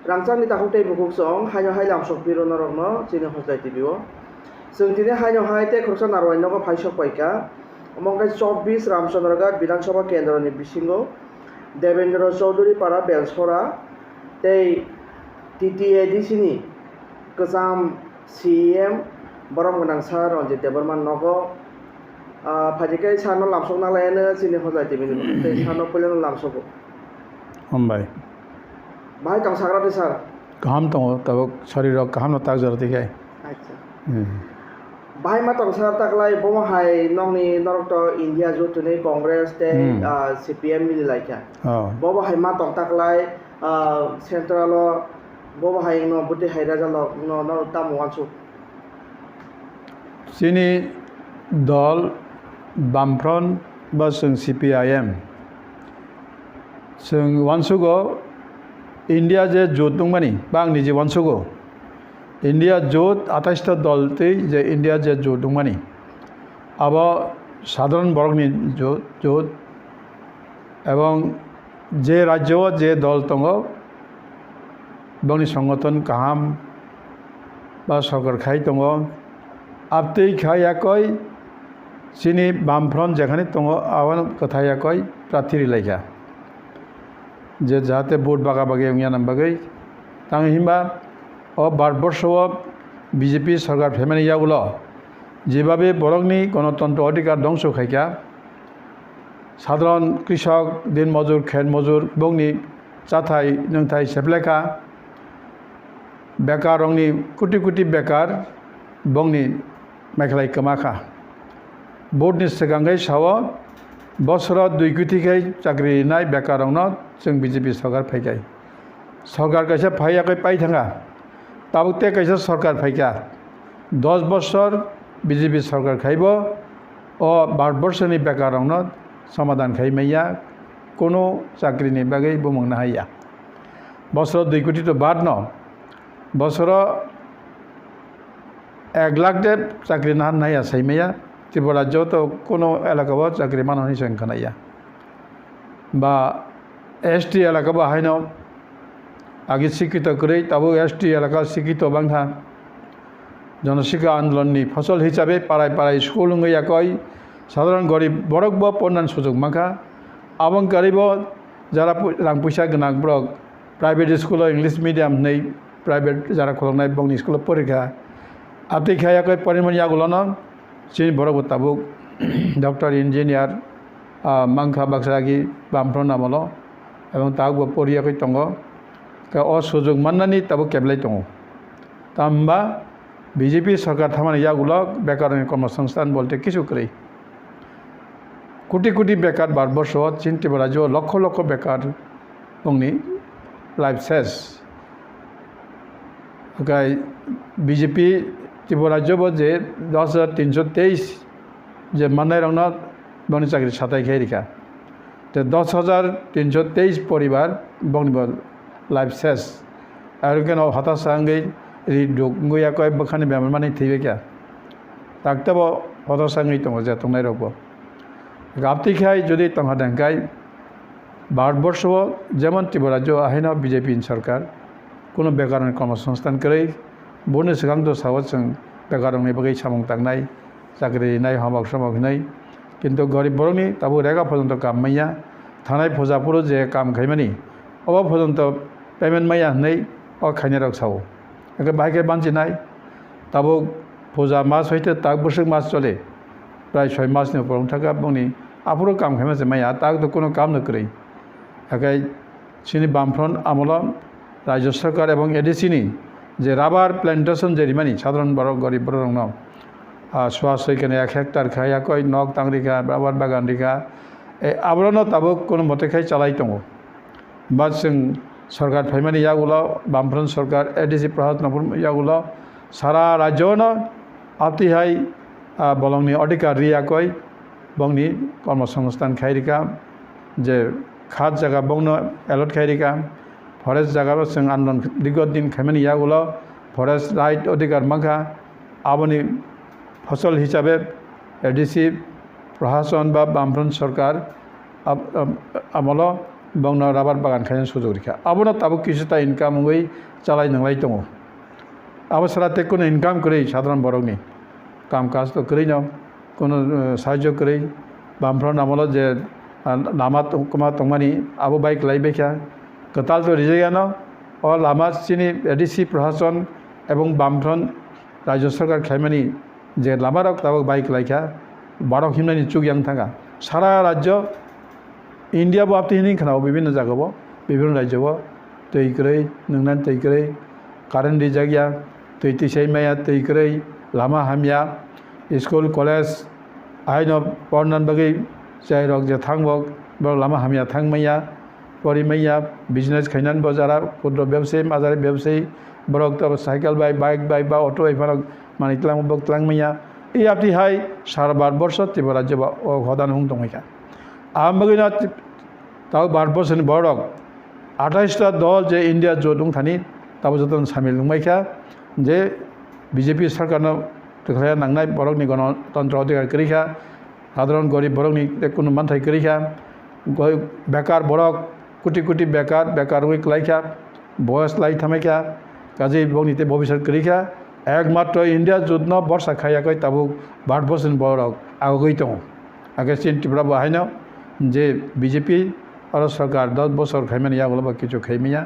rangchangni takuktai bukuk song haino hai lamsok biro norokno chini hosdai tibio जों दिनै हाइनो हाइते खरसा नारवाइनोको फाइसक पाइका अमंगाय 24 रामचंद्रगढ़ विधानसभा केंद्रनि बिसिंगो देवेंद्र चौधरी पारा बेलसरा तै टीटीएडीसीनि गोजाम सीएम बरम गोनां सार रंजित देबरमान नगो फाजिकै सानो लामसक नालायनो चिनि हजाय टिबिनि तै सानो पलेनो लामसको हमबाय बाहाय तंग साग्रादि सार गाहाम दङ तब शरीर गाहाम ताक जरतिखाय अच्छा बाहाय मा तंग सार ताकलाय बम हाय नंनि नरक इंडिया जुटुनि कांग्रेस ते सीपीएम मिलि लायका बम हाय मा तंग ताकलाय सेंट्रल बम हाय न बुति हायरा जाल न तामवानसु सिनि दल बामफ्रन बा जों सीपीआईएम जों वानसुगो इंडिया जे जुट दंमानि बा आंनि जे वानसुगो इंडिया जुट 28टा दल तै जे इंडिया जे जुट दंमानि अब साधारण बरकनि जुट एवं जे राज्य जे दल दङ बंनि संगठन काहाम बा सरकार खाय दङ आपतै खायाखै सिनि बामफ्रन जेखानि दङ आवन कथायाखै प्रार्थी लायगा जे जाहाते भोट बागा बागे यानाम बागै तांग हिमबा ओ भारतबर्षव बीजेपी सरकार फेमानि यागुलो जेबाबे बरकनि गणतंत्र अधिकार दंस खायका साधारण कृषक दिन मजूर खेत मजूर बंनि चाथाय नोंथाय सेप्लेखा बेकार रंनि कोटि कोटि बेकार बंनि मेखलाय कमाखा भोटनि सिगाङै साव बसराव 2 कोटिखाय चाकरि नाय बेकार रंनो जों बीजेपी सरकार फैगाय सरकार कैसे फैयाखै पाइ थाङा ताबुते कैसे सरकार फैका 10 बছर बीजेपी सरकार खाइबो ओ भारतबर्षनि बेकार रंनो समाधान खाइमैया कोनो चाकरिनि बागै बुंनो हाया बसराव 2 कोटि तो बाद न बसराव 1 लाख दे चाकरि ना हाया सैमैया त्रिपुरा राज्य तो कोनो एलाकाव चाकरि माननि संख्या नाया बा एसटी एलाका बाहायनो आगे शिक्षित करे तब एसटी एलाका शिक्षित बांथा जनशिक्षा आंदोलननि फसल हिसाबै पाराय पाराय स्कुल गैयाखै साधारण गरीब बरक बा पन्नान सुजुग माखा आबं गरीब जारा रां पैसा गोनां book private school English medium नै प्राइवेट जारा खलंनाय बंनि स्कुल परीक्षा आपतै खायाखै परिमन यागुलन चिनि बरक ताबुक डॉक्टर इंजीनियर मांखा बाक्सागी बामफ्रन नामल एवं तागबो परियाखै दङ का असुजुग माननानि ताबो केबलाय दङ तामबा बीजेपी सरकार थामानि यागुलो बेकारनि कर्मसंस्थान बोलते किछु करे कोटि कोटि बेकार भारतबर्ष चीन त्रिपुरा राज्य लक्ष लक्ष बेकार दंनि लाइफ सेस गाय बीजेपी त्रिपुरा राज्य जे 10,323 जे माननाय रंना बंनि चाकरि साथाय खेरिका ते 10,323 परिवार बंनि लाइफ सेस और केन हताशांगै रिदुगैयाखै बखानि बेमार मानि थैबे क्या ताकतब हताशांगै दङ जे तंनाय रबो गाबतिखाय जुदि तंहा देंखाय भारतबर्षव जेमन त्रिपुरा राज्य आहायना बीजेपी सरकार कोनो बेकारनि कर्मसंस्थान करे बनो सिगां तो सावत जों बेकारनि बागै सामं तांनाय चाकरि नाय हमक समक नै किन्तु गरीब बरकनि ताबो रेगा पर्यन्त काम मैया थानाय फुजाफोर जे काम खायमानि अब पर्यन्त पेमेन्ट मैया नै अ खायने रक साव एके बाइके बानजिनाय ताबो फुजा मास हयते ताक बोसोर मास चले प्राय 6 मासनि ऊपर थाका बंनि आपुरो काम खायमा जे मैया ताक तो कोनो काम न करे एके सिनि बामफ्रन आमल राज्य सरकार एवं एडीसीनि जे राबार प्लांटेशन जेरिमानि साधारण बरक गरीब बरक स्वास्थ्य के 1 हेक्टर खायाखै नक तांरिखा राबार बागान रिखा आबरन ताबो कोनो मतेखाय चालाय दङ बा जों सरकार फैमानि यागुलो बामफ्रन सरकार एडीसी प्रहात नपुर यागुलो सारा राज्यनो आतिहाय बलंनि अधिकार रियाखै बंनि कर्मसंस्थान खायरिका जे खात जगह बंनो एलट खायरिका फरेस्ट जगह जों आंदोलन दीर्घ दिन खायमानि यागुलो फरेस्ट राइट अधिकार माखा आबनि फसल हिसाबै एडीसी प्रशासन बा बामफ्रन सरकार आमल bangna rabar bagan khayan sujog rikha abono tabu kisuta income oi chalai nanglai tongo abo sarate kono income korei sadharan borokni কাম কাজ তো করেই নাও কোনো সাহায্য করেই বামফ্রন্ট আমলো যে লামা কমা তংমানি আবো বাইক লাইবেখা কতাল তো রিজাইয়ানো ও লামা চিনি এডিসি প্রশাসন এবং বামফ্রন্ট রাজ্য সরকার খাইমানি যে লামারক তাবো বাইক লাইখা বারক হিমনানি চুগিয়াং থাকা সারা রাজ্য ইন্ডিয়া বো আপনি হিনি খানাও বিভিন্ন জায়গাব বিভিন্ন রাজ্যব তৈ করে নংনান তৈ করে কারেন্ট রিজাইয়া তৈ তিসাই মায়া তৈ করে লামা হামিয়া স্কুল কলেজ আইন পড়নান বাকি যাই রক যে থাকবক বড় লামা হামিয়া থাকমাইয়া পরিমাইয়া বিজনেস খাইনান বাজারা ক্ষুদ্র ব্যবসায়ী মাঝারি ব্যবসায়ী বড় তব সাইকেল বাইক বা অটো এফারক মানে তলাংবক তলাংমাইয়া এই আপনি হাই সারা ভারতবর্ষ ত্রিপুরা রাজ্য ও হদান হুং দংমাইকা আম বাকিনা তাও ভারতবর্ষনি বড়ক 28টা দল যে ইন্ডিয়া জোট দং থানি তাও যতন সামিল দংমাইকা যে বিজেপি সরকারনো তোখায়া নাংনাই বরকনি গণতন্ত্র অধিকার করিখা সাধারণ গরিব বরকনি কোনো মানথাই করিখা বেকার বরক কোটি কোটি বেকার উই লাইখা বয়স লাই থামাইখা কাজে বংনিতে ভবিষ্যৎ করিখা একমাত্র ইন্ডিয়া যুদ্ধ বর্ষা খাইয়াকৈ তাবুক ভারতবর্ষের বরক আগই দङ আগে চীন ত্রিপুরা বাহাইন যে বিজেপি আর সরকার 10 বছর খাইমানি আগলবা কিছু খাইমিয়া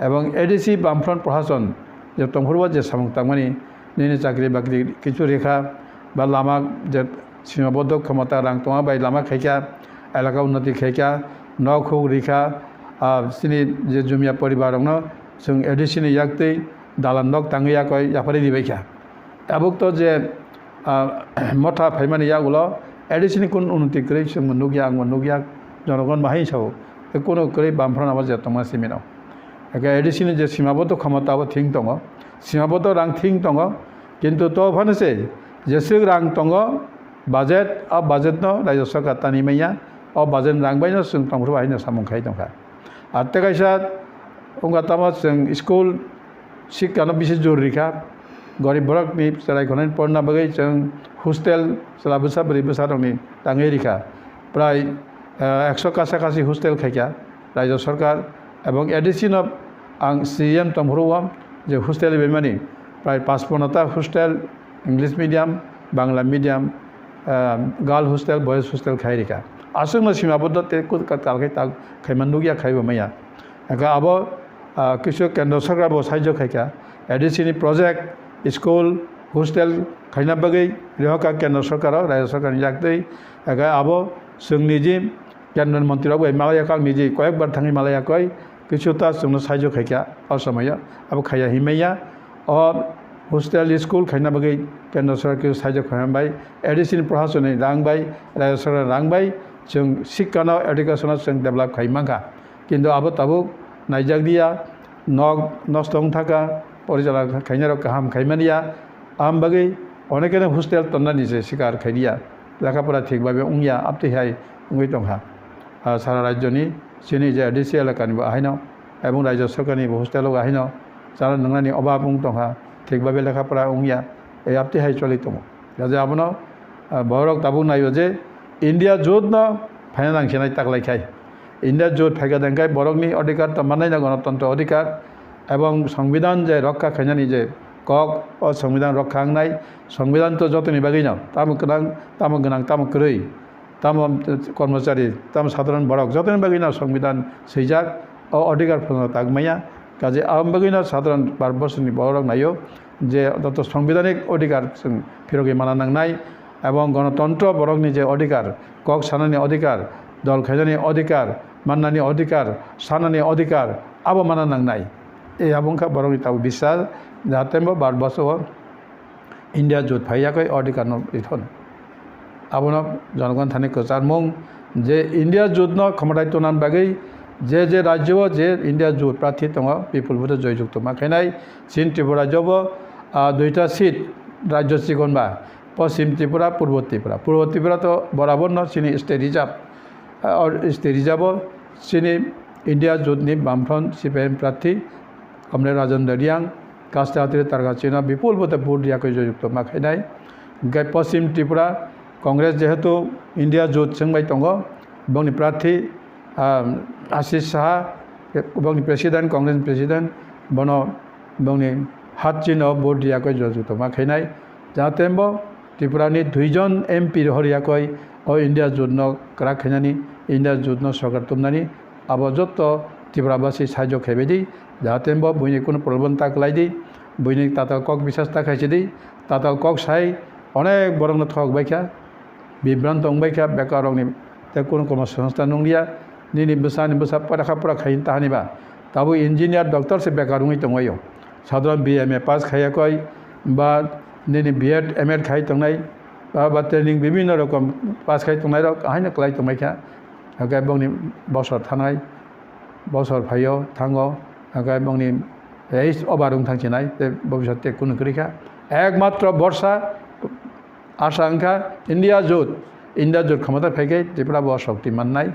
এবং এডিসি বামফ্রন্ট প্রশাসন যে তংহরবা যে সামং তাংমানি নিনি চাকরি বাকরি কিছু রেখা বা লামা যে সীমাবদ্ধ ক্ষমতা রাং তঙা বাই লামা খাইকা এলাকা উন্নতি খাইকা নখৌ রেখা সিনি যে জুমিয়া পরিবার जों एडिसिनि याक्तै दालान नक तांगैयाकै याफारि दिबायखा आबुक तो जे मथा फाइमानि यागुलो एडिसिनि कुन उन्नति करै जों नुगिया जनगण माहाय साव कोनो करै बामफ्रान आबा जे तमा सिमिनाव एका एडिसिनि जे सीमाबद्ध क्षमता आबा थिं दङ सीमाबद्ध रां थिं दङ किन्तु तो फानसे जेसे रां दङ बाजेट न रायजो सरकार तानिमाया बाजेट रां बायनो जों तंग्रो बाहायनो सामुंखाय दंखा आते कायसा उंगा तामा जों स्कुल शिक्षानो बिसे जरुरिखा गरिब बरकनि चलायखनाय पढ़ना बागै जों हस्टेल चलाबोसा बोरै बोसा दंनि ताङै रिखा प्राय 100 काछाकाछि हस्टेल खायखा रायजो सरकार एवं एडिसिन आं सीएम तंग्रोआम जे हस्टेल बेमानि प्राय 55टा hostel English medium Bangla medium girl hostel boys hostel खायरिखा आसुंग सीमाबद्ध ते कालखाय ता खैमानुगिया खायबमाया एका आबो किछु केंद्र सरकार बो साहाय्य खायखा एडिसिनि प्रोजेक्ट स्कुल हस्टेल खायना बागै रेहका केंद्र सरकार राज्य सरकार याक्तै एका आबो जोंनि जे केंद्र मंत्री बो मालाया काल निजे कयेकबार थाङै मालाया कय किछुता जोंनो साहाय्य खायखा असमया आबो खाया हिमाया हस्टेल स्कुल खायना बागै केंद्र सरकार साहाय्य खालामबाय एडिसिनि प्रशासननि रांबाय राज्य सरकार रांबाय जों शिक्षानो एडुकेशनाव जों डेभेलप खायमाखा किन्तु आबो ताबो नायजागदिया नष्टं थाका परिचाला खायनारो गाहाम खायमानिया आम बागै अनेकेनो हस्टेल तन्नानि जे शिकार खायदिया लेखाफोरा थिगभाबे उंया आपतिहाय उंगै दंहा सारा राज्यनि सिनि जे एडिसि एलाकानि बाहायनो एवं राज्य सरकारनि हस्टेलाव बाहायनो जाना नंनानि अभाब उं दंहा थिगभाबे लेखाफोरा उंया ए आपतिहाय चलि दङ जाजे आबनो बरक ताबु नायो जे इंडिया जुद न फाइना नांखेनाय ताकलायखाय इंडिया जुद फायगा देंखाय बरकनि अधिकार तमानाय ना गणतंत्र अधिकार एवं संविधान जे रक्षा खायनानि जे कक और संविधान रक्षा आंनाय संविधान तो जतनि बागै न ताम गोनां ताम गोरै ताम कर्मचारी ताम साधारण बरक जतनि बागै न संविधान सैजाक अधिकार फोरनो तागमाया काजे आम बागै न साधारण भारतबर्षनि बरक नायो जे तत संविधानिक अधिकार जों फिरगे माना नांनाय एवं गणतंत्र बरकनि जे अधिकार कक सानानि अधिकार दल खायनानि अधिकार माननानि अधिकार सानानि अधिकार आबो माना नांनाय ए आबुंखा बरकनि ताबो बिसार जाहाथे भारतबर्ष इंडिया जुट फायाखै अधिकार न इथन आबोनो जनगण थानि कचारमुं जे इंडिया जुट न क्षमताय तनान बागै जे राज्य जे इंडिया जुट प्रार्थी दङ पिपुलबो जयजुक्त माखायनाय चीन त्रिपुरा राज्यबो 2टा सीट राज्य सिगनबा पश्चिम त्रिपुरा पूर्व त्रिपुरा तो बराबर न चीनी स्टेट रिजार्व और स्टेट रिजार्व चीनी इंडिया जुटनि बामफ्रन्ट सीपीएम प्रार्थी कमरेड राजन दरियां कास्टाहातिरि तारगाचिना विपुल भोटे भोट दियाखै जयजुक्त माखायनाय ओमफ्राय पश्चिम त्रिपुरा कांग्रेस जेहेतु इंडिया जुट सोंबाय दङ बंनि प्रार्थी आशिष साहा बंनि प्रेसिडेंट कांग्रेस प्रेसिडेंट बनो बंनि हातचिनो भोट दियाखै जजुतमा खैनाय जाहाते बो त्रिपुरानि 2 जन एमपि हरियाखै ओ इंडिया जुदनो क्रा खैनानि इंडिया जुदनो सरकार तुमनानि आबो जत्त त्रिपुराबासी साहाय्य खेबेदि जाहाते बो बुइनि कुनो प्रलोभन ताकलायदि बुइनि ताताल कक बिसास ताखायसिदि ताताल कक साय अनेक बरंनो थक बायखा बिभ्रांत अंबायखा बेकारनि ते कुनो संस्था नंलिया निनि बसानि बसा पराखा परा खाइन ताहानिबा ताबो इंजिनियर डॉक्टर से बेकार हुई तंगयो साधारण BMA पास खायाखै बा निनि B.Ed M.Ed खाइ तंनाय बा ट्रेनिंग विभिन्न रकम पास खाइ तंनाय रक हाइना क्लाइ तंबायखा आगाय बंनि बसर थानाय बसर फायो थांगो आगाय बंनि एस अबारुं थांसिनाय ते भबिष्यते कुनो करिखा एकमात्र वर्षा आशा अंखा इंडिया जुत क्षमता फैके त्रिपुरा बो शक्ति माननाय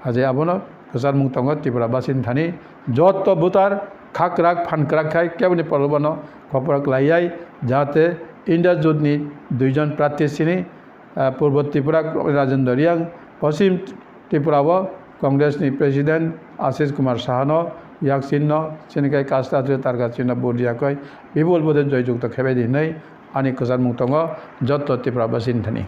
हाजे आबोनो गोसार मुंतंग त्रिपुरा बासिन थानी जत बुतार खाकराक फानक्राक खाय केवनि प्रलोभनो खपरक लाइयाय जाहाते इंडिया जुतनि 2 जन प्रार्थी सिनि पूर्व त्रिपुरा राजेंद्र रियांग पश्चिम त्रिपुरा बो कांग्रेसनि प्रेसिडेंट आशिष कुमार साहानो याकसिनो सिनिकाय कास्ता तारगा चिन्ह बोर्डियाखै बिपुल बोधे जयजुक्त खेबायदि नै आनि गोसार मुंतंग जत त्रिपुरा बासिन थानी